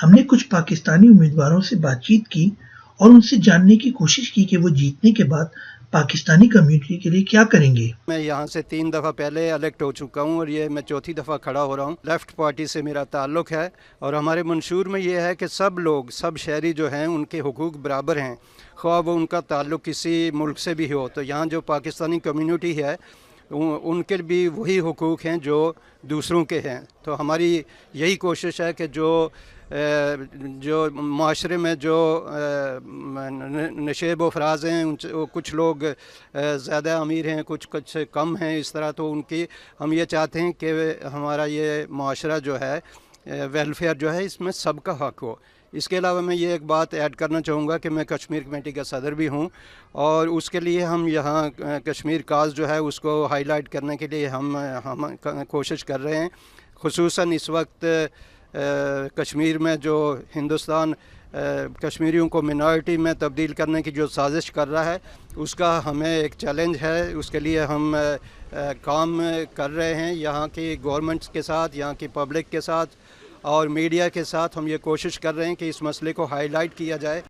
ہم نے کچھ پاکستانی امیدواروں سے بات چیت کی اور ان سے جاننے کی کوشش کی کہ وہ جیتنے کے بعد پاکستانی کمیونٹی کے لیے کیا کریں گے۔ میں یہاں سے 3 دفعہ پہلے الیکٹ ہو چکا ہوں اور یہ میں چوتھی دفعہ کھڑا ہو رہا ہوں۔ لیفٹ پارٹی سے میرا تعلق ہے اور ہمارے منشور میں یہ ہے کہ سب شہری جو ہیں ان کے حقوق برابر ہیں، خواہ وہ ان کا تعلق کسی ملک سے بھی ہو۔ تو یہاں جو پاکستانی کمیونٹی ہے ان کے بھی وہی حقوق ہیں جو دوسروں کے ہیں۔ تو ہماری یہی کوشش ہے کہ جو معاشرے میں جو نشیب و افراز ہیں، کچھ لوگ زیادہ امیر ہیں، کچھ کم ہیں، اس طرح تو ہم یہ چاہتے ہیں کہ ہمارا یہ معاشرہ جو ہے ویلفیئر جو ہے اس میں سب کا حق ہو۔ اس کے علاوہ میں یہ ایک بات ایڈ کرنا چاہوں گا کہ میں کشمیر کمیٹی کا صدر بھی ہوں اور اس کے لیے ہم یہاں کشمیر کاز جو ہے اس کو ہائی لائٹ کرنے کے لیے ہم کوشش کر رہے ہیں۔ خصوصاً اس وقت کشمیر میں جو ہندوستان کشمیریوں کو منارٹی میں تبدیل کرنے کی جو سازش کر رہا ہے اس کا ہمیں ایک چیلنج ہے، اس کے لیے ہم کام کر رہے ہیں یہاں کی گورنمنٹس کے ساتھ، یہاں کی پبلک کے ساتھ اور میڈیا کے ساتھ۔ ہم یہ کوشش کر رہے ہیں کہ اس مسئلے کو ہائی لائٹ کیا جائے